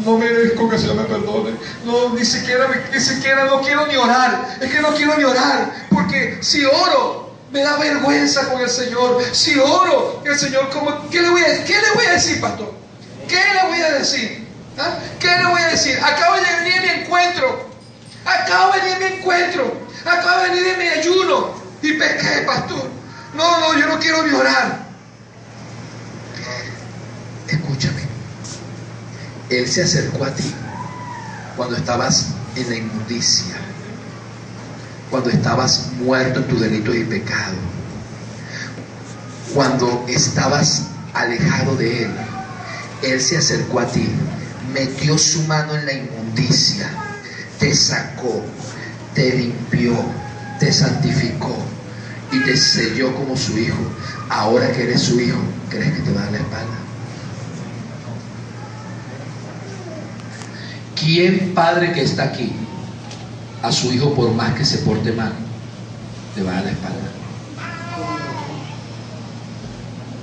no merezco que el Señor me perdone. No, ni siquiera no quiero ni orar. Es que no quiero ni orar, porque si oro, me da vergüenza con el Señor. Si oro, el Señor, ¿qué le voy a decir, pastor? ¿Qué le voy a decir? ¿Ah? ¿Qué le voy a decir? Acabo de venir a mi encuentro. Acabo de venir de mi ayuno y pequé, pastor. No, yo no quiero ni orar. Escúchame. Él se acercó a ti cuando estabas en la inmundicia, cuando estabas muerto en tus delitos y pecados, cuando estabas alejado de Él. Él se acercó a ti, metió su mano en la inmundicia, te sacó, te limpió, te santificó y te selló como su hijo. Ahora que eres su hijo, ¿crees que te va a dar la espalda? ¿Quién padre que está aquí a su hijo, por más que se porte mal, le va a dar la espalda?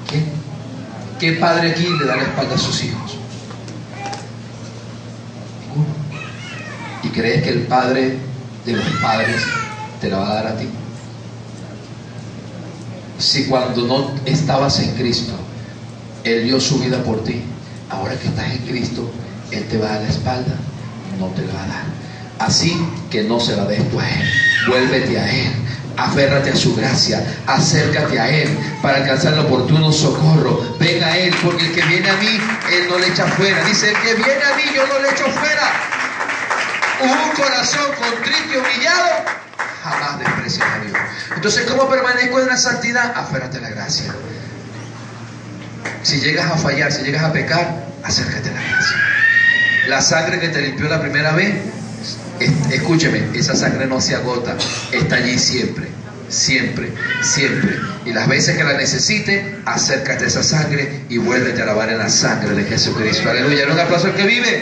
¿Quién? ¿Qué padre aquí le da la espalda a sus hijos? Ninguno. ¿Y crees que el Padre de los padres te la va a dar a ti? Si cuando no estabas en Cristo, Él dio su vida por ti, ahora que estás en Cristo, Él te va a dar la espalda, no te la va a dar. Así que no se la des tú a Él. Vuélvete a Él, aférrate a su gracia, acércate a Él para alcanzar el oportuno socorro. Ven a Él, porque el que viene a mí, Él no le echa fuera. Dice, el que viene a mí, yo no le echo fuera. Un corazón contrito y humillado jamás desprecia a Dios. Entonces, ¿cómo permanezco en la santidad? Aférrate a la gracia. Si llegas a fallar, si llegas a pecar, acércate a la gracia. La sangre que te limpió la primera vez, escúcheme, esa sangre no se agota, está allí siempre, siempre, siempre. Y las veces que la necesite, acércate a esa sangre y vuélvete a lavar en la sangre de Jesucristo. Aleluya. Un aplauso al que vive.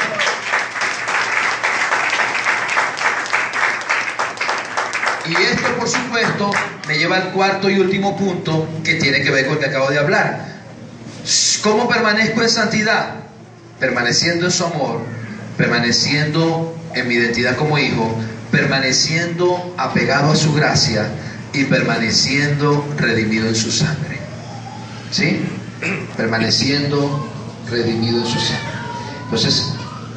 Y esto, por supuesto, me lleva al cuarto y último punto, que tiene que ver con el que acabo de hablar. ¿Cómo permanezco en santidad? Permaneciendo en su amor, permaneciendo en mi identidad como hijo, permaneciendo apegado a su gracia y permaneciendo redimido en su sangre. ¿Sí? Permaneciendo redimido en su sangre. Entonces,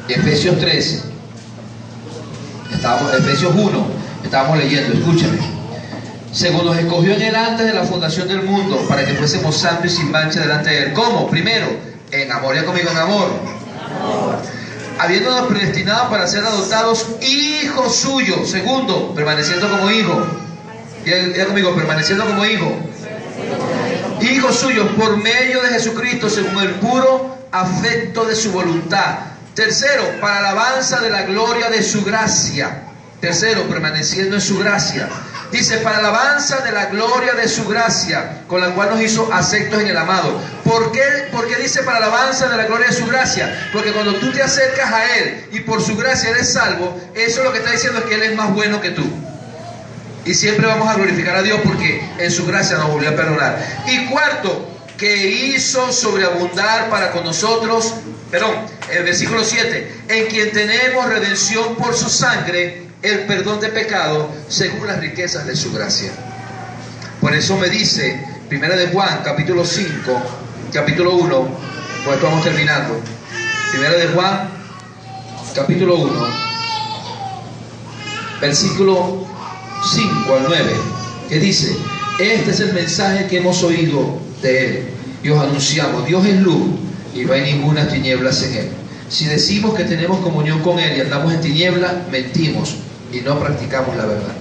Efesios 13, Efesios 1, estábamos leyendo, escúchame. Según nos escogió en Él antes de la fundación del mundo, para que fuésemos santos y sin mancha delante de Él. ¿Cómo? Primero, en amor. Ya conmigo, en amor. Habiéndonos predestinado para ser adoptados hijos suyos. Segundo, permaneciendo como hijo. Ya conmigo, permaneciendo como hijo. Hijos suyos por medio de Jesucristo, según el puro afecto de su voluntad. Tercero, para alabanza de la gloria de su gracia. Tercero, permaneciendo en su gracia. Dice, para alabanza de la gloria de su gracia, con la cual nos hizo aceptos en el amado. ¿Por qué dice para alabanza de la gloria de su gracia? Porque cuando tú te acercas a Él y por su gracia eres salvo, eso lo que está diciendo es que Él es más bueno que tú. Y siempre vamos a glorificar a Dios porque en su gracia nos volvió a perdonar. Y cuarto, que hizo sobreabundar para con nosotros, el versículo 7, en quien tenemos redención por su sangre, el perdón de pecado según las riquezas de su gracia. Por eso me dice 1 de Juan capítulo 5 capítulo 1, pues estamos terminando. 1 de Juan capítulo 1 versículo 5 al 9, que dice, este es el mensaje que hemos oído de Él y os anunciamos: Dios es luz y no hay ninguna tinieblas en Él. Si decimos que tenemos comunión con Él y andamos en tinieblas, mentimos y no practicamos la verdad.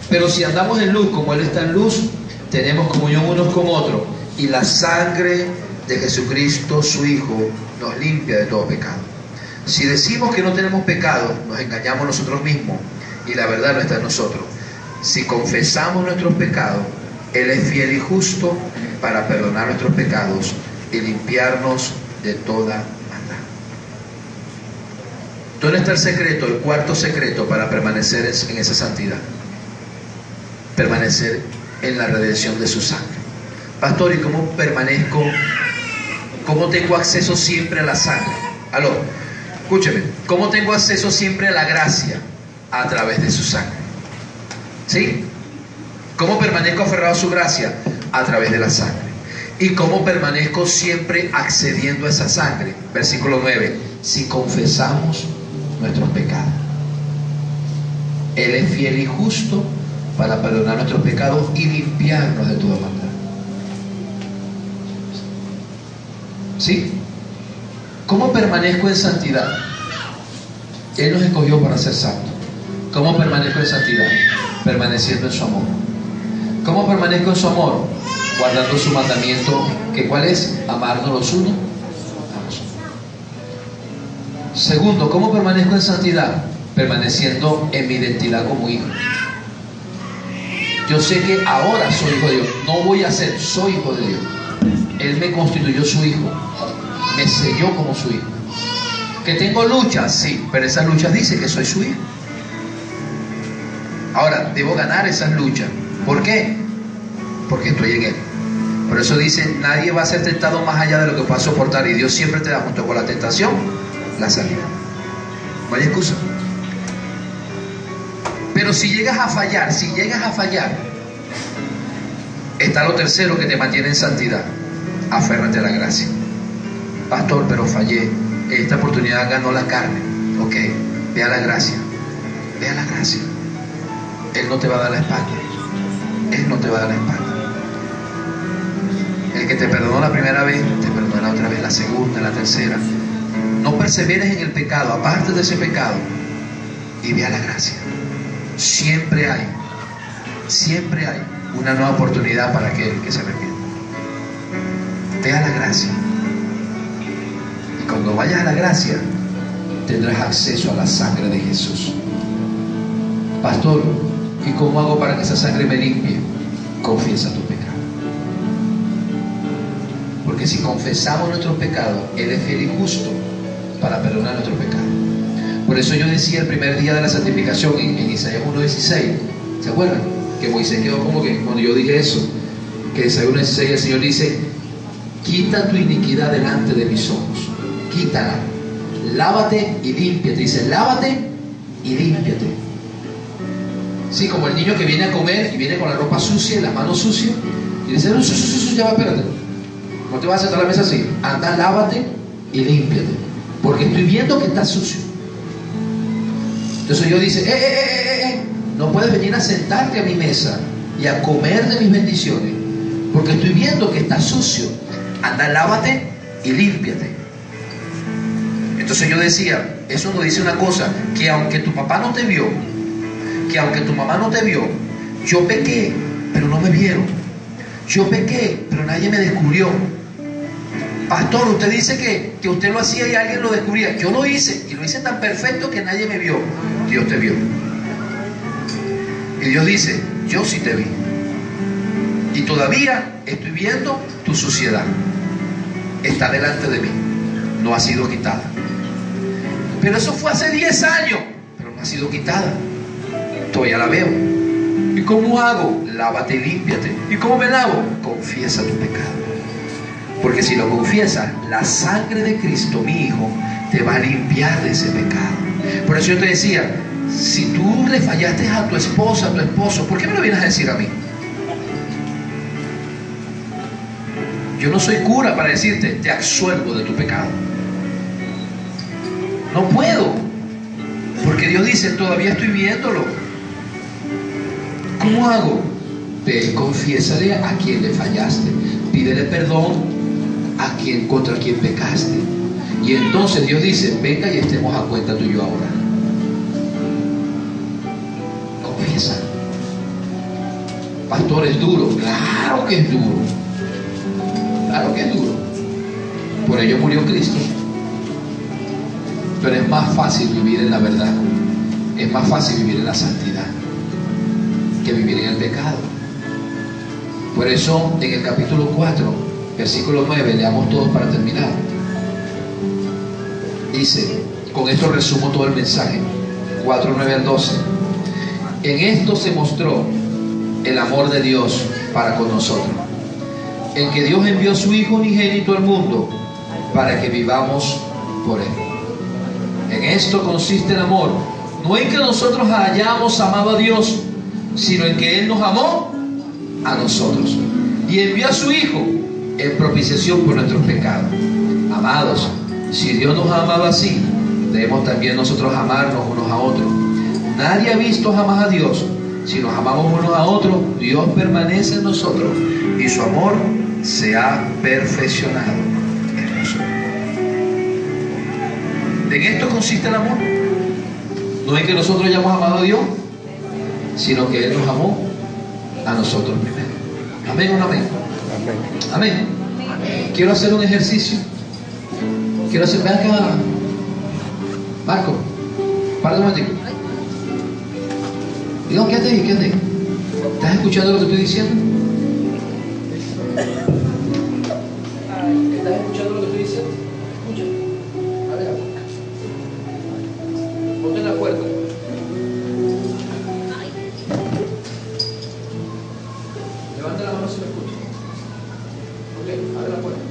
Pero si andamos en luz como Él está en luz, tenemos comunión unos con otros, y la sangre de Jesucristo, su Hijo, nos limpia de todo pecado. Si decimos que no tenemos pecado, nos engañamos nosotros mismos y la verdad no está en nosotros. Si confesamos nuestros pecados, Él es fiel y justo para perdonar nuestros pecados y limpiarnos de toda maldad. ¿Dónde está el secreto, el cuarto secreto para permanecer en esa santidad? Permanecer en la redención de su sangre. Pastor, ¿y cómo permanezco? ¿Cómo tengo acceso siempre a la sangre? Escúcheme, ¿cómo tengo acceso siempre a la gracia? A través de su sangre. ¿Sí? ¿Cómo permanezco aferrado a su gracia? A través de la sangre. ¿Y cómo permanezco siempre accediendo a esa sangre? Versículo 9. Si confesamos nuestros pecados, Él es fiel y justo para perdonar nuestros pecados y limpiarnos de toda maldad. ¿Sí? ¿Cómo permanezco en santidad? Él nos escogió para ser santos. ¿Cómo permanezco en santidad? Permaneciendo en su amor. ¿Cómo permanezco en su amor? Guardando su mandamiento, que ¿cuál es? Amarnos los unos a los otros. Segundo, ¿cómo permanezco en santidad? Permaneciendo en mi identidad como hijo. Yo sé que ahora soy hijo de Dios. No voy a ser, soy hijo de Dios. Él me constituyó su hijo. Me selló como su hijo. ¿Que tengo luchas? Sí, pero esas luchas dicen que soy su hijo. Ahora, debo ganar esas luchas. ¿Por qué? Porque estoy en Él. Por eso dice, nadie va a ser tentado más allá de lo que pueda soportar. Y Dios siempre te da, junto con la tentación, la salida. No hay excusa. Pero si llegas a fallar, está lo tercero que te mantiene en santidad. Aférrate a la gracia. Pastor, pero fallé. Esta oportunidad ganó la carne. Ok, ve a la gracia. Ve a la gracia. Él no te va a dar la espalda. Él no te va a dar la espalda. El que te perdonó la primera vez, te perdonará otra vez, la segunda, la tercera. No perseveres en el pecado, aparte de ese pecado, y ve a la gracia. Siempre hay una nueva oportunidad para aquel que se arrepiente. Ve a la gracia. Y cuando vayas a la gracia, tendrás acceso a la sangre de Jesús. Pastor, ¿y cómo hago para que esa sangre me limpie? Confiesa tu pecado. Porque si confesamos nuestros pecados, Él es fiel y justo para perdonar nuestros pecados. Por eso yo decía el primer día de la santificación en Isaías 1:16, ¿se acuerdan? Que Moisés quedó como que, cuando yo dije eso, que en Isaías 1:16 el Señor dice, quita tu iniquidad delante de mis ojos, quítala, lávate y límpiate. Dice, lávate y límpiate. Sí, como el niño que viene a comer y viene con la ropa sucia y las manos sucias, y dice, no, ya va, espérate, no te vas a sentar a la mesa así, anda, lávate y límpiate, porque estoy viendo que estás sucio. Entonces Dios dice, no puedes venir a sentarte a mi mesa y a comer de mis bendiciones, porque estoy viendo que estás sucio. Anda, lávate y límpiate. Entonces yo decía, eso nos dice una cosa, que aunque tu papá no te vio, que aunque tu mamá no te vio, yo pequé, pero no me vieron. Yo pequé, pero nadie me descubrió. Pastor, usted dice que usted lo hacía y alguien lo descubría. Yo lo hice, y lo hice tan perfecto que nadie me vio. Dios te vio. Y Dios dice, yo sí te vi. Y todavía estoy viendo tu suciedad. Está delante de mí. No ha sido quitada. Pero eso fue hace 10 años. Pero no ha sido quitada. Todavía la veo. ¿Y cómo hago? Lávate y límpiate. ¿Y cómo me lavo? Confiesa tu pecado. Porque si lo confiesas, la sangre de Cristo, mi Hijo, te va a limpiar de ese pecado. Por eso yo te decía, si tú le fallaste a tu esposa, a tu esposo, ¿por qué me lo vienes a decir a mí? Yo no soy cura para decirte, te absuelvo de tu pecado. No puedo. Porque Dios dice, todavía estoy viéndolo. ¿Cómo hago? Ve y confiésale a quien le fallaste. Pídele perdón contra quien pecaste. Y entonces Dios dice, venga y estemos a cuenta tú y yo ahora. Confiesa. Pastor, es duro. Claro que es duro. Claro que es duro. Por ello murió Cristo. Pero es más fácil vivir en la verdad. Es más fácil vivir en la santidad que vivir en el pecado. Por eso en el capítulo 4, versículo 9, leamos todos para terminar. Dice, con esto resumo todo el mensaje, 4, 9 al 12. En esto se mostró el amor de Dios para con nosotros, en que Dios envió a su Hijo unigénito al mundo para que vivamos por Él. En esto consiste el amor, no en que nosotros hayamos amado a Dios, sino en que Él nos amó a nosotros y envió a su Hijo en propiciación por nuestros pecados. Amados, si Dios nos ha amado así, debemos también nosotros amarnos unos a otros. Nadie ha visto jamás a Dios. Si nos amamos unos a otros, Dios permanece en nosotros y su amor se ha perfeccionado en nosotros. En esto consiste el amor. No es que nosotros hayamos amado a Dios, sino que Él nos amó a nosotros primero. ¿Amén o no amén? Amén. Quiero hacer un ejercicio. Ven acá, Marco, para un momentico. Digo, quédate ahí. ¿Estás escuchando lo que estoy diciendo? ¿Estás escuchando lo que estoy diciendo? Escucha. Abre la boca. Ponte en la puerta. Levanta la mano si me escucha. Ok, abre la puerta.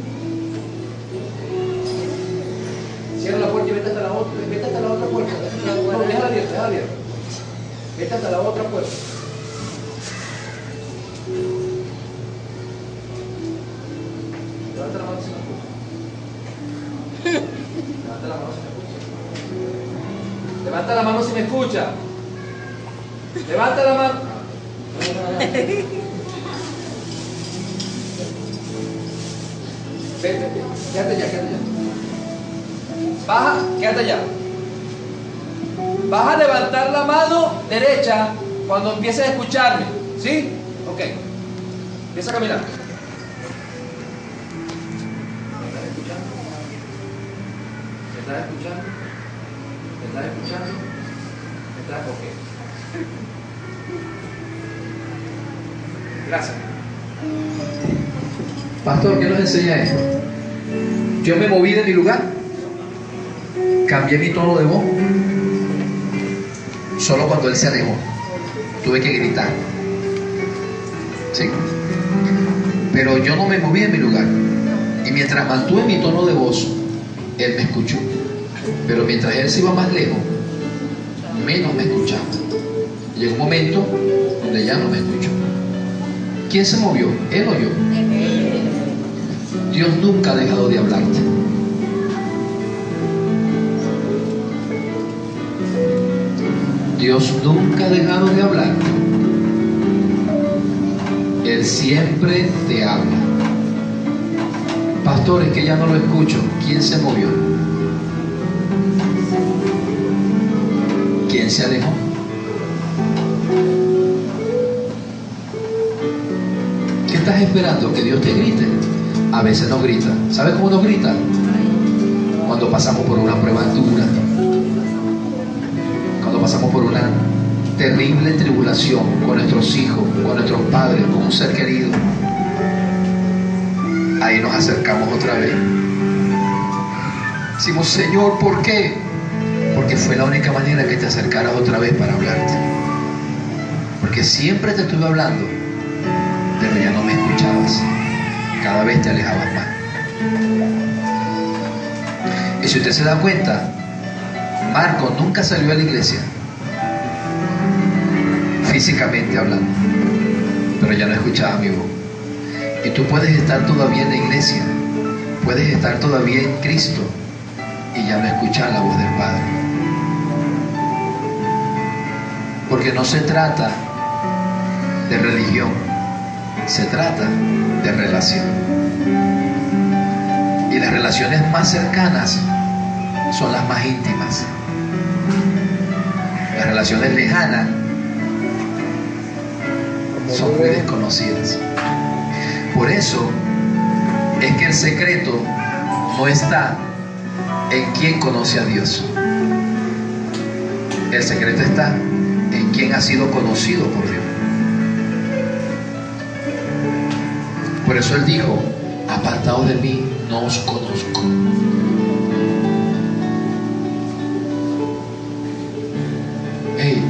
Cierra la puerta y vete hasta la otra puerta. No, déjala abierta. Vete hasta la otra puerta. Levanta la mano si me escucha. Levanta la mano si me escucha. Levanta la mano. Vete, quédate allá. Baja, quédate allá. Vas a levantar la mano derecha cuando empieces a escucharme. ¿Sí? Ok. Empieza a caminar. ¿Me estás escuchando? Ok. Gracias. Pastor, ¿qué nos enseña esto? Yo me moví de mi lugar. Cambié mi tono de voz. Solo cuando Él se alejó, tuve que gritar. ¿Sí? Pero yo no me moví de mi lugar. Y mientras mantuve mi tono de voz, Él me escuchó. Pero mientras Él se iba más lejos, menos me escuchaba. Llegó un momento donde ya no me escuchó. ¿Quién se movió? ¿Él o yo? Dios nunca ha dejado de hablarte. Dios nunca ha dejado de hablar. Él siempre te habla. Pastor, es que ya no lo escucho. ¿Quién se movió? ¿Quién se alejó? ¿Qué estás esperando? ¿Que Dios te grite? A veces no grita. ¿Sabes cómo nos grita? Cuando pasamos por una prueba dura. Cuando pasamos por una terrible tribulación con nuestros hijos, con nuestros padres, con un ser querido, ahí nos acercamos otra vez. Decimos, Señor, ¿por qué? Porque fue la única manera que te acercaras otra vez para hablarte. Porque siempre te estuve hablando, pero ya no me escuchabas. Cada vez te alejabas más. Y si usted se da cuenta, Marco nunca salió a la iglesia, físicamente hablando, pero ya no escuchaba mi voz. Y tú puedes estar todavía en la iglesia, puedes estar todavía en Cristo y ya no escuchar la voz del Padre. Porque no se trata de religión, se trata de relación. Y las relaciones más cercanas son las más íntimas. Las relaciones lejanas son muy desconocidas. Por eso es que el secreto no está en quién conoce a Dios. El secreto está en quién ha sido conocido por Dios. Por eso Él dijo, apartados de mí, no os conozco. Hey,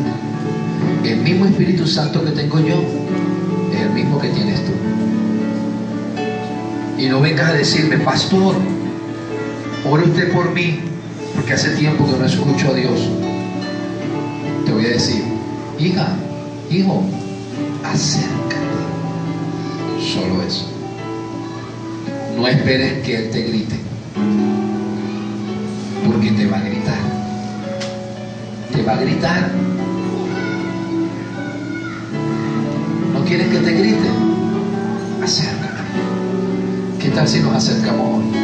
el mismo Espíritu Santo que tengo yo es el mismo que tienes tú. Y no vengas a decirme, pastor, ore usted por mí, porque hace tiempo que no escucho a Dios, te voy a decir, hija, hijo, acércate. Solo eso. No esperes que Él te grite, porque te va a gritar. Te va a gritar. ¿No quieres que te grite? Acércate. ¿Qué tal si nos acercamos hoy?